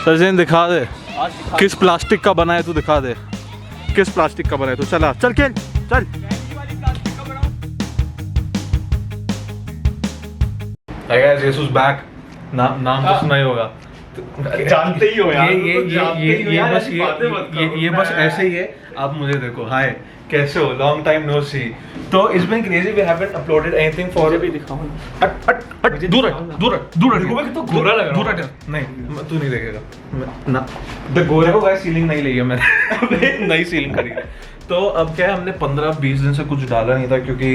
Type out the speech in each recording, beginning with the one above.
सजेन दिखा दे किस प्लास्टिक का बना है, तू दिखा दे किस प्लास्टिक का बना है। तो चला चल खेल चल। Hey guys, Jesus back। नाम तो सुना ही होगा, जानते ही हो यार। ये बस ऐसे ही है। आप मुझे देखो, हाय कैसे हो, लॉन्ग टाइम नो सी। तो it's been crazy, we haven't uploaded anything for। मुझे भी दिखाओ ना। दूर देखो मैं कितना गोरा लग रहा हूँ। नहीं तू नहीं देखेगा ना। द गोरे को गाइस सीलिंग नहीं ली है मैंने नई सीलिंग करी है। तो अब क्या है, हमने 15-20 दिन से कुछ डाला नहीं था क्योंकि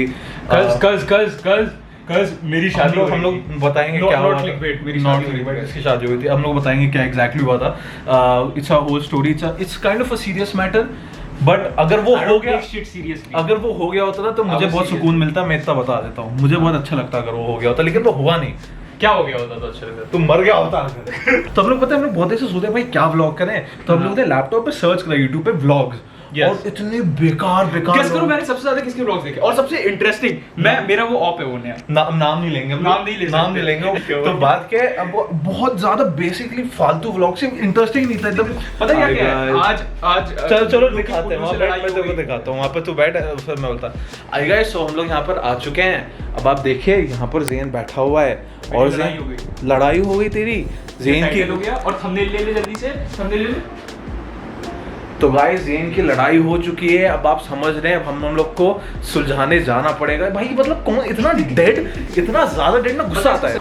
कल मेरी शादी हम लोग बताएंगे क्या हुआ था। मेरी शादी इसकी शादी हुई थी, हम लोग बताएंगे क्या एग्जैक्टली हुआ था। It's a whole story, it's kind of a serious matter. But अगर वो हो गया होता ना तो मुझे बहुत सुकून मिलता। मैं इतना बता देता हूँ, मुझे बहुत अच्छा लगता अगर वो हो गया होता, लेकिन वो हुआ नहीं। क्या हो गया होता तो अच्छा लगता? तुम मर गया होता। तो हम लोग पता है, हम लोग बहुत ऐसे सोचते हैं भाई क्या व्लॉग करें, तो हम लोग ने लैपटॉप पे सर्च करा यूट्यूब पे व्लॉग्स। Yes. और इतने बेकार गेस करो मैंने सबसे ज्यादा किसके व्लॉग्स देखे और सबसे इंटरेस्टिंग। मेरा वो ऑफ है वो नया। नाम नहीं लेंगे, नाम नहीं लेंगे। तो बात क्या है, अब बहुत ज्यादा बेसिकली फालतू व्लॉग से इंटरेस्टिंग नहीं था एकदम। पता क्या है आज चलो दिखाते हैं, वहाँ पे मैं तेरे को दिखाता हूँ, वहाँ पे तू बैठ, फिर मैं बोलता। आई गाइस, सो हम लोग यहाँ पर आ चुके हैं। अब आप देखिए यहाँ पर ज़ेन बैठा हुआ है और लड़ाई हो गई तेरी ज़ेन की। हो गया और थंबनेल ले ले जल्दी से, थंबनेल ले। तो गाइस ज़ेन की लड़ाई हो चुकी है। अब आप समझ रहे हैं, अब हम लोग को सुलझाने जाना पड़ेगा भाई। मतलब कौन इतना ज्यादा डेड ना, गुस्सा आता है।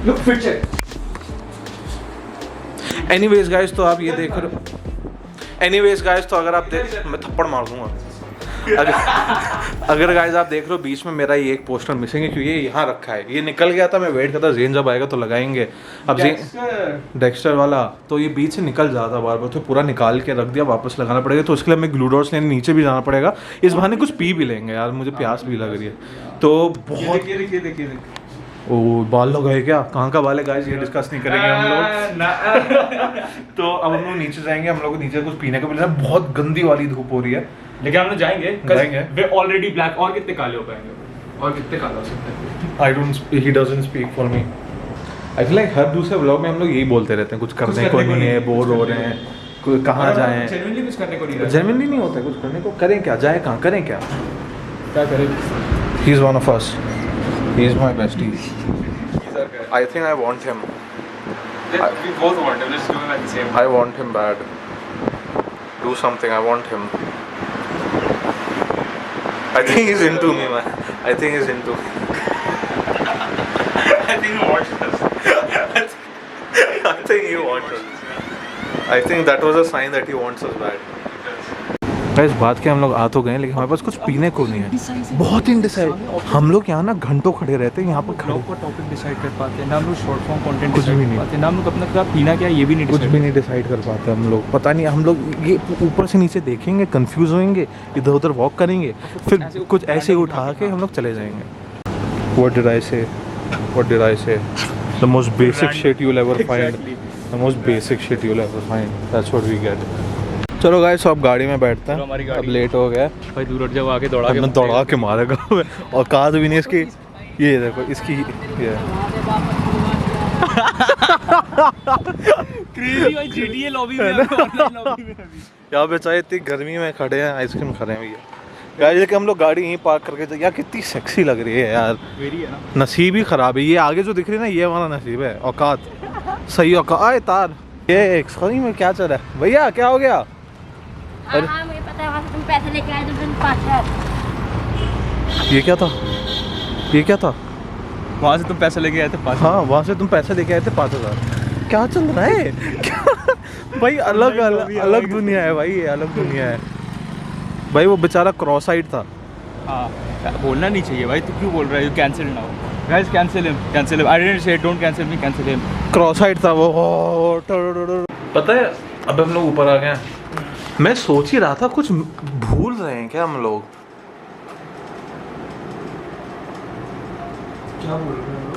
लुक फिट है। एनीवेज गाइस, तो आप ये देख रहे हो। एनीवेज गाइस, तो अगर आप देख, मैं थप्पड़ मार दूंगा अगर गाइस आप देख रहे हो बीच में मेरा ये एक पोस्टर मिसिंग है क्योंकि ये यहाँ रखा है, ये निकल गया था। मैं वेट करता ज़ेन जब आएगा तो लगाएंगे। अब डेक्स्टर वाला तो ये बीच से निकल जाता बार बार, तो पूरा निकाल के रख दिया, वापस लगाना पड़ेगा। तो उसके लिए हमें ग्लू डॉट्स लेने नीचे भी जाना पड़ेगा। इस बहाने कुछ पी भी लेंगे यार, मुझे प्यास भी लग रही है। तो बहुत देखिए ओ बाल लगाए क्या, कहाँ का बाल है गाइस, ये डिस्कस नहीं करेंगे हम लोग। तो अब हम लोग नीचे जाएंगे, हम लोग को नीचे कुछ पीने को मिल रहा है। बहुत गंदी वाली धूप हो रही है, लेकिन हम लोग जाएंगे। वे ऑलरेडी ब्लैक। और कितने काले हो पाएंगे, और कितने काले हो सकते हैं? he doesn't speak for me। I feel like हर दूसरे व्लॉग में हम लोग यही बोलते रहते हैं, कुछ करने को नहीं है, बोर हो रहे हैं, कहाँ जाएं। जेन्युइनली कुछ करने को नहीं है। जेन्युइनली नहीं होता है कुछ करने को। करें क्या, जाए कहाँ, करें क्या करें? He is one of us, he is my bestie। I think I want him। We both want him, let's do it at the same time। I want him bad। Do something, I want him। I think he's into me, man। I think he's into me। I think he wants us। I think he wants us। I think that was a sign that he wants us bad। इस बात के हम लोग आ तो गए, लेकिन हमारे पास कुछ पीने को नहीं है। बहुत इंडिसाइड। हम लोग यहाँ ना घंटों खड़े रहते हैं यहाँ पर, खड़े को टॉपिक डिसाइड कर पाते हैं ना हम लोग, शॉर्ट फॉर्म कंटेंट कुछ भी नहीं पाते हैं ना हम लोग, अपना क्या पीना क्या ये भी नहीं, कुछ भी नहीं डिसाइड कर पाते हम लोग। पता नहीं, हम लोग ये ऊपर से नीचे देखेंगे, कंफ्यूज होंगे, इधर उधर वॉक करेंगे, फिर कुछ ऐसे उठा के हम लोग चले जाएंगे। What did I say? The most basic shit you'll ever find। The most basic shit you'll ever find। That's what we get। चलो गाइस, अब गाड़ी में बैठते हैं, अब लेट हो गया भाई। दूर हट जाओ, आके दौड़ा के मारेगा और काज भी नहीं इसकी। ये देखो इसकी, ये क्रेजी भाई, GTA लॉबी में, ऑनलाइन लॉबी में अभी यहाँ पे चाहे इतनी गर्मी में खड़े हैं, आइसक्रीम खा रहे हैं भैया। गाड़ी लेके हम लोग गाड़ी यहीं पार्क करके, यार कितनी सेक्सी लग रही है यार। मेरी है ना, नसीब ही खराब है। ये आगे जो दिख रही है ना, ये हमारा नसीब है। औकात सही, औकात आए तार। ये सॉरी में क्या चल रहा है भैया, क्या हो गया? हाँ मुझे पता है, वहाँ से तुम पैसे लेके आए थे 5,000। ये क्या था, ये क्या था? वहाँ से तुम पैसे लेके आए थे 5,000। हाँ, वहाँ से तुम पैसे लेके आए थे 5,000। क्या चल रहा है क्या? भाई अलग दुनिया है भाई, ये अलग दुनिया है भाई। वो बेचारा क्रॉस साइड था। हाँ, बोलना नहीं चाहिए भाई, तू क्यों बोल रहा है? You cancel now guys, cancel him. I didn't say don't cancel me, cancel him. Cross side था वो। पता है, अब हम लोग ऊपर आ गए। मैं सोच ही रहा था कुछ भूल रहे हैं क्या हम लोग। क्या बोल रहे हैं?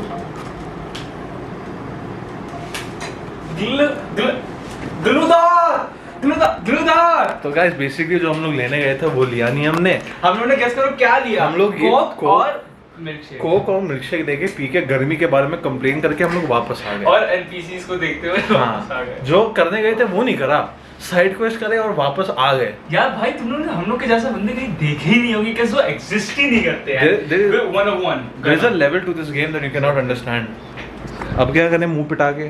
ग्लूदार। तो गाइस बेसिकली जो हम लोग लेने गए थे वो लिया नहीं हमने। हम लोगों ने गेस करो क्या लिया? हम लोग कोक और कोक और मिल्क शेक देके पी के गर्मी के बारे में कंप्लेन करके हम लोग वापस आ गए और एनपीसीज को देखते हुए वापस आ गए। जो करने गए थे वो नहीं करा, साइड क्वेस्ट करे और वापस आ गए। यार भाई तुम लोगों ने हम लोग के जैसे बंदे कहीं देखे ही नहीं होंगे, कैसे वो एग्जिस्ट ही नहीं करते हैं। There is a level to this game that you cannot understand. अब क्या करें, मुंह पिटा के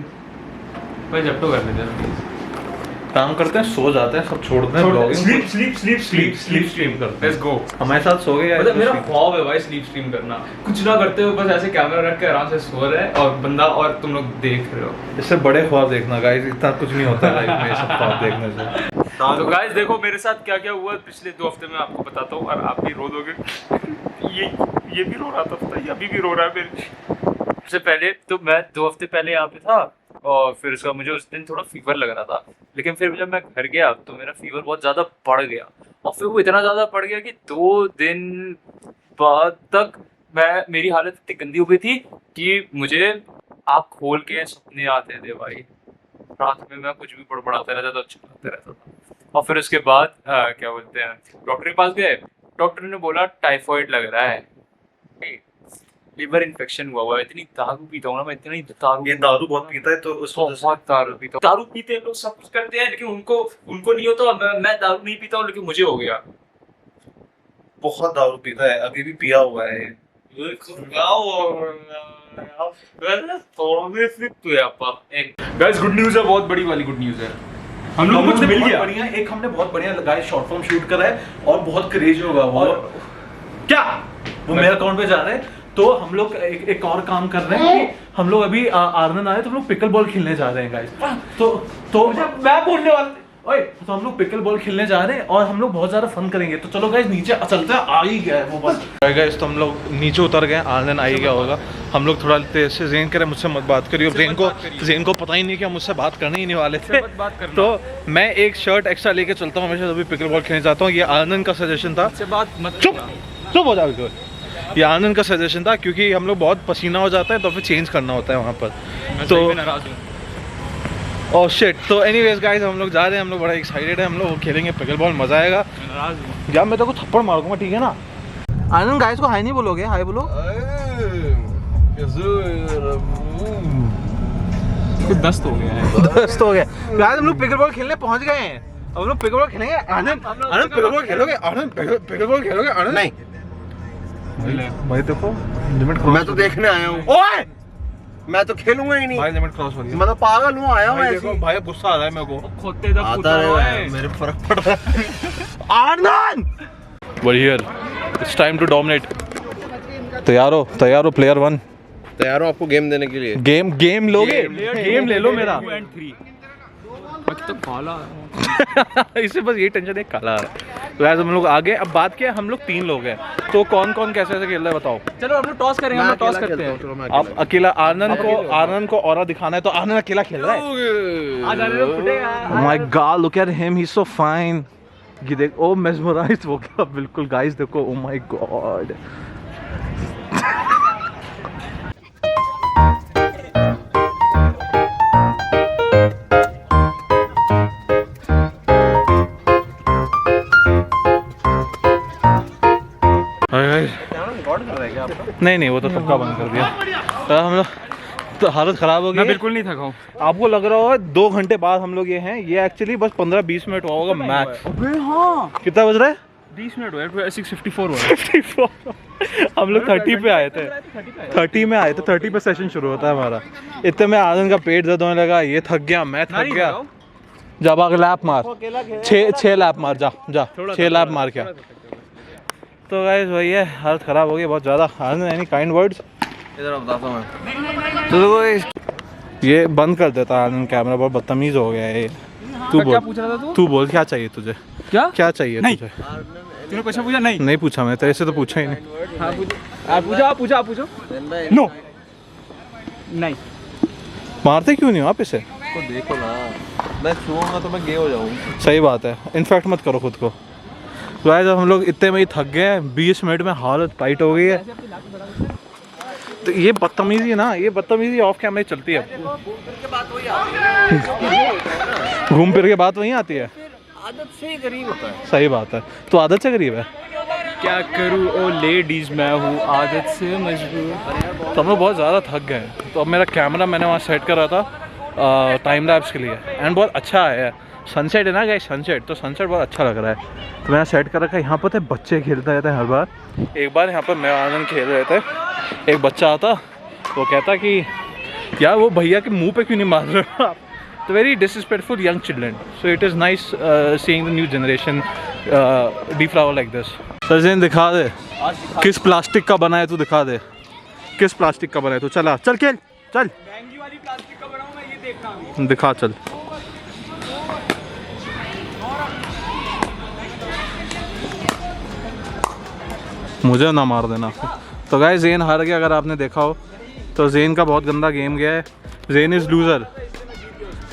भाई जब तो कर लेते हैं, काम करते हैं, सो जाते हैं, सब छोड़ते हैं, ब्लॉगिंग स्लीप स्ट्रीम करते हैं। Let's go. हमारे साथ सो गए। मतलब मेरा ख्वाब है भाई स्लीप स्ट्रीम करना, कुछ ना करते हुए बस ऐसे कैमरा रख के आराम से सो रहे हैं और बंदा और तुम लोग देख रहे हो। इससे बड़े ख्वाब देखना गाइस, इतना कुछ नहीं होता लाइफ में ये सब ख्वाब देखने से। तो गाइस देखो मेरे साथ क्या क्या हुआ पिछले 2 हफ्ते में, आपको बताता हूँ और आप भी रो दोगे। ये भी रो रहा था पता है, अभी भी रो रहा है मेरे। सबसे पहले तो मैं 2 हफ्ते पहले यहाँ पे था और फिर उसका मुझे उस दिन थोड़ा फीवर लग रहा था, लेकिन फिर जब मैं घर गया तो मेरा फीवर बहुत ज़्यादा बढ़ गया और फिर वो इतना ज़्यादा बढ़ गया कि 2 दिन बाद तक मेरी हालत इतनी गंदी हो गई थी कि मुझे आँख खोल के सपने आते थे भाई। रात में मैं कुछ भी बड़बड़ाता रहता था, चिल्लाते रहता था। और फिर उसके बाद क्या बोलते हैं, डॉक्टर के पास गए, डॉक्टर ने बोला टाइफाइड लग रहा है, लिवर इन्फेक्शन हुआ है। इतनी दारू पीता हूँ ना मैं, इतनी दारू, ये दारू बहुत पीता है तो उस वजह से बहुत दारू पीता हूँ। दारू पीते हैं लोग, सब कुछ करते हैं, लेकिन उनको नहीं होता। मैं दारू नहीं पीता हूँ लेकिन मुझे हो गया। बहुत दारू पीता है, अभी भी पिया हुआ है। गाइस गुड न्यूज़ है, बहुत बड़ी वाली गुड न्यूज़ है, हम लोग कुछ मिल गया। बढ़िया, एक हमने बहुत बढ़िया गाइस शॉर्ट फिल्म शूट करा है और बहुत क्रेजी होगा वो। क्या वो मेरे अकाउंट पे जा रहे हैं, तो हम लोग एक और काम कर रहे हैं कि हम लोग अभी आर्नन आए तो हम लोग पिकल बॉल खेलने जा रहे हैं गाइस। तो मैं बोलने वाला, ओए तो हम लोग पिकल बॉल खेलने जा रहे हैं और हम लोग बहुत ज्यादा फन करेंगे। तो चलो गाइस नीचे चलते हैं, आ ही गया है वो बस गाइस। तो हम लोग नीचे उतर गए, आर्नन आ ही गया होगा। हम लोग थोड़ा तेज से ज़ेन करे, मुझसे मत बात करिए। ज़ेन को पता ही नहीं कि हम मुझसे बात करने ही नहीं वाले थे। तो मैं एक शर्ट एक्स्ट्रा लेके चलता हूँ हमेशा, जब भी पिकल बॉल खेलने जाता हूँ। ये आर्नन का सजेशन था। चुप हो जाओ। ये आनंद का सजेशन था क्योंकि हम लोग बहुत पसीना हो जाता है तो फिर चेंज करना होता है वहाँ पर। तो ओह शिट। तो एनीवेज गाइस हम लोग जा रहे हैं, हम लोग बड़ा एक्साइटेड है, हम लोग खेलेंगे पिकल बॉल, मजा आएगा। यार मैं तो को थप्पड़ मारूंगा, ठीक है ना? आनंद गाइस को हाय नहीं बोलोगे? हाय बोलो। दस्त हो गया है। दस्त हो गया गाइस। हम लोग पिकल बॉल खेलने पहुंच गए हैं, हम लोग पिकल बॉल खेलेंगे। आनंद पिकल बॉल खेलोगे? आनंद पिकल बॉल खेलोगे? आनंद नहीं भाई देखो लिमिट क्रॉस। मैं तो देखने आया हूँ। ओए मैं तो खेलूंगा ही नहीं भाई, लिमिट क्रॉस हो गई। मैं तो पागल हूँ, आया हूँ ऐसे। भाई गुस्सा आ रहा है मेरे को, खोते दा पूछा है, मेरे फर्क पड़ रहा है। आनंद we're here, it's time to dominate। तैयार हो प्लेयर 1? तैयार हो आपको गेम देने के लिए? गेम लोगे? गेम ले लो मेरा। तो काला इसे बस ये टेंशन है, काला है। तो यार हम लोग आगे, अब बात क्या है, हम लोग 3 लोग हैं, तो कौन कैसे खेल रहा है बताओ। चलो हम लोग टॉस करेंगे, हम लोग टॉस करते हैं। आप अकेला, आनंद को ऑरा दिखाना है तो आनंद अकेला खेल रहा है। My God look at him, he is so fine. ये देख, ओ मेस्मराइज्ड हो गया बिल्कुल गाइस, देखो ओ माय गॉड। नहीं वो तो सबका बंद कर दिया। तो हम लोग तो हालत ख़राब हो गई। मैं बिल्कुल नहीं थका हूँ। आपको लग रहा होगा 2 घंटे बाद हम लोग ये हैं, ये एक्चुअली बस 15-20 मिनट हुआ होगा मैक्स। अबे हाँ, कितना बज रहा है? 20 मिनट हुआ, 6:54 हुआ। 54 हम लोग 30 पे आए थे, 30 में आए थे, 30 पे सेशन शुरू होता है हमारा। इतने में आनंद का पेट दर्द होने लगा, ये थक गया, मैं थक गया। जब आगे लैप मार, 6 लैप मार, जा 6 लैप मार क्या। तो गाइस वही है, हालत ख़राब हो गई बहुत ज़्यादा। आनंद एनी काइंड वर्ड्स? इधर बताता हूँ मैं। तो ये बंद कर देता आनंद कैमरा, बहुत बदतमीज़ हो गया है ये। क्या पूछ रहा था तू बोल क्या चाहिए तुझे? क्या चाहिए तुझे? तूने क्वेश्चन पूछा? नहीं पूछा, मैं तेरे से तो पूछा ही नहीं। आप पूछो। नो नहीं। मारते क्यों नहीं हो आप इसे? तो देखो ना, मैं छूऊंगा तो मैं गे हो जाऊंगा। सही बात है, इनफैक्ट मत करो खुद को। तो आज हम लोग इतने में ही थक गए हैं, 20 मिनट में हालत टाइट हो गई है। तो ये बदतमीजी ना, ये बदतमीजी ऑफ कैमरा ही चलती है। घूम फिर के बात वहीं आती है। आदत से करीब होता है। सही बात है, तो आदत से करीब है। क्या करूँ ओ लेडीज, मैं हूँ आदत से मजबूर। तो हम लोग बहुत ज़्यादा थक गए, तो अब मेरा कैमरा मैंने वहाँ सेट करा था टाइम लैप्स के लिए, एंड बहुत अच्छा आया है। सनसेट है ना गाइस, सनसेट, तो सनसेट बहुत अच्छा लग रहा है। तो मैंने सेट कर रखा है। यहाँ पर थे बच्चे खेलते रहते हैं हर बार। एक बार यहाँ पर मैं आनंद खेल रहे थे, एक बच्चा आता वो कहता कि यार वो भैया के मुंह पे क्यों नहीं मार रहे हो आप। तो very disrespectful young children, so it is nice seeing the new generation D flower like this. Surgeon दिखा दे किस प्लास्टिक का बना है, तू दिखा दे किस प्लास्टिक का बना है। तू चला चल खेल चल, वाली प्लास्टिक का बनाऊं मैं, ये देखना दिखा चल। मुझे ना मार देना। तो गाइस ज़ेन हार गया, अगर आपने देखा हो तो। ज़ेन का बहुत गंदा गेम गया है, ज़ेन इज़ लूज़र।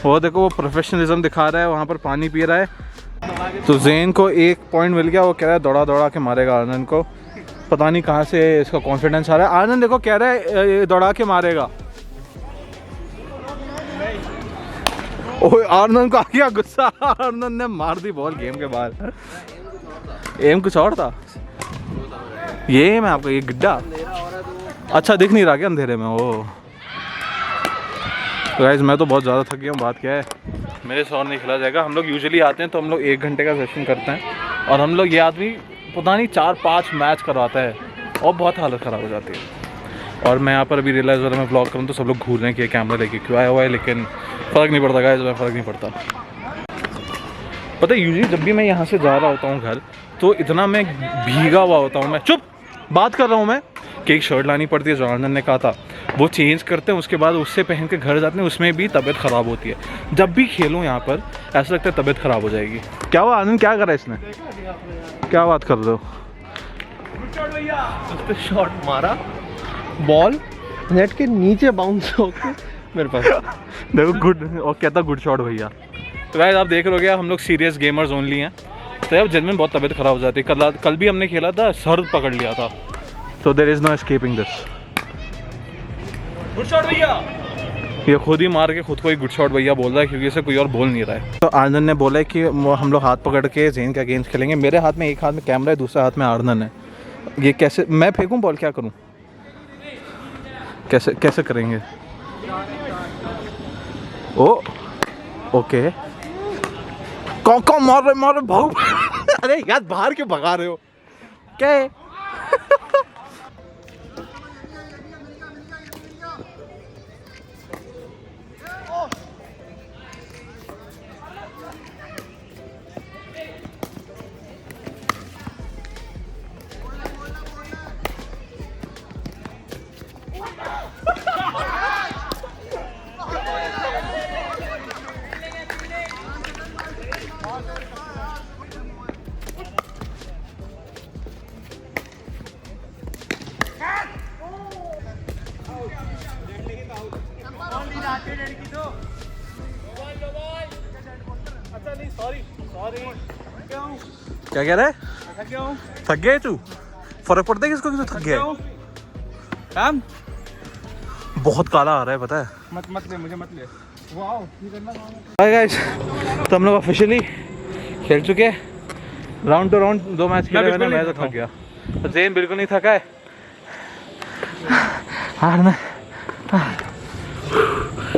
वो देखो वो प्रोफेशनलिज्म दिखा रहा है, वहाँ पर पानी पी रहा है। तो ज़ेन को 1 पॉइंट मिल गया, वो कह रहा है दौड़ा दौड़ा के मारेगा आनंद को। पता नहीं कहाँ से इसका कॉन्फिडेंस आ रहा है। आनंद देखो कह रहा है दौड़ा के मारेगा। ओए आनंद को आ गया गुस्सा, आनंद ने मार दी बॉल गेम के बाद। एम कुछ और था ये, मैं आपको ये गिड्डा अच्छा दिख नहीं रहा क्या अंधेरे में। वो तो गाइस मैं तो बहुत ज़्यादा थक गया हूँ। बात क्या है, मेरे से और नहीं खेला जाएगा। हम लोग यूजुअली आते हैं तो हम लोग 1 घंटे का सेशन करते हैं, और हम लोग ये आदमी पता नहीं 4-5 मैच करवाता है, और बहुत हालत ख़राब हो जाती है। और मैं यहाँ पर अभी रियलाइज़ हो रहा है, मैं ब्लॉग करूँ तो सब लोग घूर रहे हैं कि कैमरा लेके क्यों आया हुआ है, लेकिन फ़र्क नहीं पड़ता गाइस, फ़र्क नहीं पड़ता। पता है यूजुअली जब भी मैं यहाँ से जा रहा होता हूँ घर, तो इतना मैं भीगा हुआ होता हूँ। मैं चुप बात कर रहा हूँ मैं, कि एक शर्ट लानी पड़ती है जो आनंद ने कहा था, वो चेंज करते हैं, उसके बाद उससे पहन के घर जाते हैं, उसमें भी तबीयत ख़राब होती है। जब भी खेलूँ यहाँ पर ऐसा लगता है तबीयत ख़राब हो जाएगी। क्या हुआ आनंद, क्या करा इसने, क्या बात कर रहे हो। उसने शॉट मारा, बॉल नेट के नीचे बाउंस होके मेरे पास। देखो गुड, और कहता गुड शॉट भैया। तो गाइस आप देख रहे हो, हम लोग सीरियस गेमर्स ओनली हैं, तो यार जेन्युइन बहुत तबीयत ख़राब हो जाती है। कल भी हमने खेला था, सर पकड़ लिया था। तो there is no escaping this. Good shot भैया, ये खुद ही मार के खुद को ही गुड शॉट भैया बोल रहा है, क्योंकि इसे कोई और बोल नहीं रहा है। तो आनंद ने बोला है कि हम लोग हाथ पकड़ के ज़ेन का गेम्स खेलेंगे। मेरे हाथ में एक हाथ में कैमरा है, दूसरे हाथ में आनंद है। ये कैसे मैं फेंकूँ बॉल, क्या करूँ, कैसे कैसे करेंगे। ओ ओके, कौन मार रहे भाग। अरे यार बाहर क्यों भगा रहे हो, क्या है। क्या कह रहा है, थक गया तू। फर्क पड़ता है किसको, थक गया है। बहुत काला आ रहा है पता है। मत ले मुझे, मत ले। वाओ ये करना। हाय गाइस, तो हम लोग ऑफिशियली खेल चुके हैं, राउंड टू राउंड 2 मैच खेले मैंने। मैं तो थक गया, तो ज़ेन बिल्कुल नहीं थका है।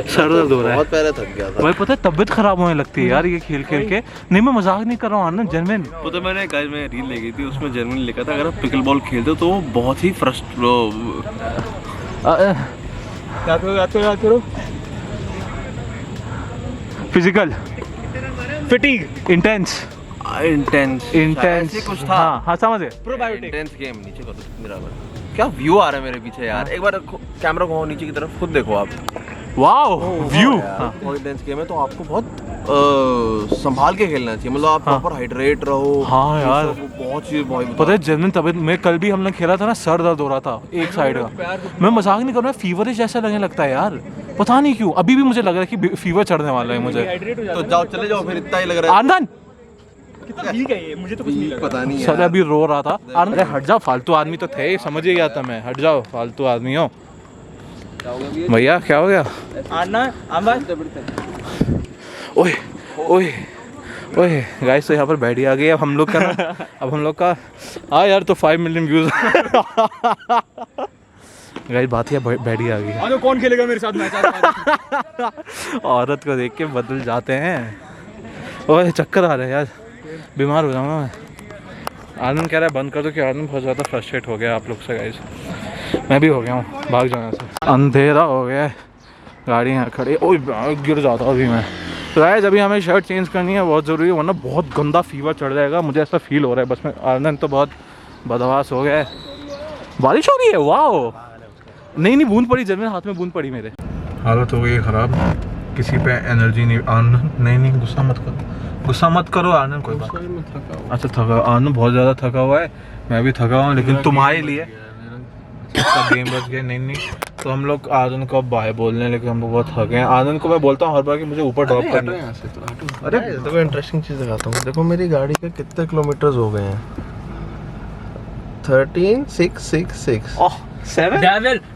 सर दर्द हो रहा है, बहुत पहले थक गया था भाई पता है तबीयत खराब होने लगती है यार ये खेल खेल के। नहीं मैं मजाक नहीं कर रहा हूँ आनंद, जेन्युइन। तो मैंने गाइस में रील लगी थी, उसमें जेन्युइन लिखा था अगर आप पिकल बॉल खेलते हो तो वो बहुत ही याद करो फिजिकल फिटिंग इंटेंस कुछ था। हाँ समझ गए। Intense game. नीचे करो मेरा, क्या व्यू आ रहा है मेरे पीछे यार। एक बार कैमरा को नीचे की तरफ खुद देखो आप। Wow view. बहुत इंटेंस गेम है, तो आपको बहुत संभाल के खेलना चाहिए। मतलब आप प्रॉपर हाइड्रेट रहो। हाँ यार बहुत चीज पता है जेन्युइन तबीयत में। कल भी हमने खेला था ना, सर दर्द हो रहा था एक साइड का। मैं मजाक नहीं कर रहा, फीवरिश जैसा लगने लगता है यार, पता नहीं क्यों। अभी भी मुझे लग रहा है कि फीवर चढ़ने वाला है मुझे। तो जाओ चले जाओ फिर, इतना ही लग रहा है। आनंद कितना भीग है ये, मुझे तो कुछ नहीं लगा। पता नहीं सर अभी रो रहा था। अरे हट जाओ, फालतू आदमी तो थे, समझ ही गया था मैं। हट जाओ फालतू आदमी हो। भैया क्या हो गया। आना आंबा ओए ओए ओए गाइस, तो यहाँ पर बैठी आ गई। अब हम लोग का अब हम लोग का हाँ यार, तो 5 मिलियन व्यूज़ गाइस, बात ही बैठी आ गई। तो कौन खेलेगा मेरे साथ मैच? औरत को देख के बदल जाते हैं। ओए चक्कर आ रहे हैं यार, बीमार हो जाऊंगा मैं। आनंद कह रहा है बंद कर दो कि आनंद बहुत ज़्यादा फ्रस्ट्रेट हो गया आप लोग से गाइस। मैं भी हो गया हूँ, भाग जाना से। अंधेरा हो गया है, गाड़ी यहाँ खड़ी। ओए गिर जाता अभी मैं। तो गाइस अभी हमें शर्ट चेंज करनी है, बहुत ज़रूरी है, वरना बहुत गंदा फीवर चढ़ जाएगा। मुझे ऐसा फील हो रहा है बस में। आनंद तो बहुत बदहवास हो गया है। बारिश हो रही है, वाह। नहीं बूंद पड़ी, जब मेरे हाथ में बूंद पड़ी मेरे। हालत हो गई ख़राब, किसी पे एनर्जी नहीं। आनंद नहीं गुस्सा मत करो आनंद, कोई बात। अच्छा थका, आनंद बहुत ज़्यादा थका हुआ है, मैं भी थका हुआ हूँ, लेकिन तुम्हारे लिए गेम बच गया। नहीं तो हम लोग आनंद को अब बाय बोलने, लेकिन हम लोग बहुत थके हैं। आनंद को मैं बोलता हूँ हर बार कि मुझे ऊपर ड्रॉप करना है। अरे देखो इंटरेस्टिंग चीज़ दिखाता हूँ। देखो मेरी गाड़ी के कितने किलोमीटर्स हो गए हैं। 13,666। 7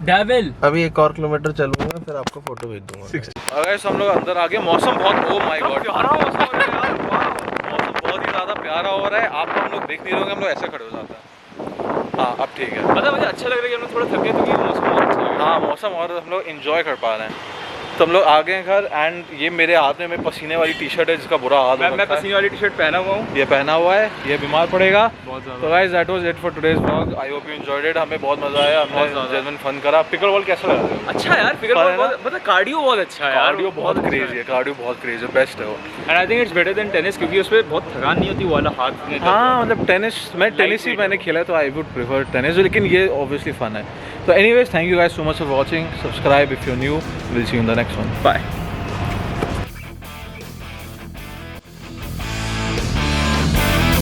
डेविल। अभी 1 और किलोमीटर चलूंगा, फिर आपको फोटो भेज दूंगा। अगर हम लोग अंदर आ गए, मौसम बहुत, ओ माय गॉड, मौसम बहुत ही ज़्यादा प्यारा हो रहा है। आपको हम लोग देख नहीं रहे, हम लोग ऐसे खड़े हो जाते हैं। हाँ अब ठीक है। मतलब मुझे अच्छा लग रहा है कि हम लोग थोड़ा थके, तो ये मौसम बहुत अच्छा लग रहा है। हाँ मौसम, और हम लोग एंजॉय कर पा रहे हैं। तो हम लोग आ गए घर, एंड ये मेरे हाथ में पसीने वाली टी शर्ट है जिसका बुरा हाल मैं पसीने वाली टी शर्ट पहना हुआ हूँ, ये पहना हुआ है, ये बीमार पड़ेगा। बहुत ज़्यादा। तो guys that was it for today's vlog. I hope you enjoyed it. हमें बहुत मजा आया, हमने जेन्युइन फन करा। पिकल बॉल कैसा लगा? अच्छा यार, फिगर बहुत, मतलब कार्डियो बहुत अच्छा है यार। कार्डियो बहुत क्रेजी है, कार्डियो बहुत क्रेजी है, बेस्ट है वो। And I think it's better than tennis, क्योंकि उसमें बहुत थकान नहीं होती वाला हाथ में। हाँ मतलब टेनिस, मैं टेनिस ही मैंने खेला है, तो आई वुड प्रेफर टेनिस, लेकिन ये ऑब्वियसली फन है। तो anyways, thank you guys so much for watching. Subscribe if you new. Will see you in the next one. Bye.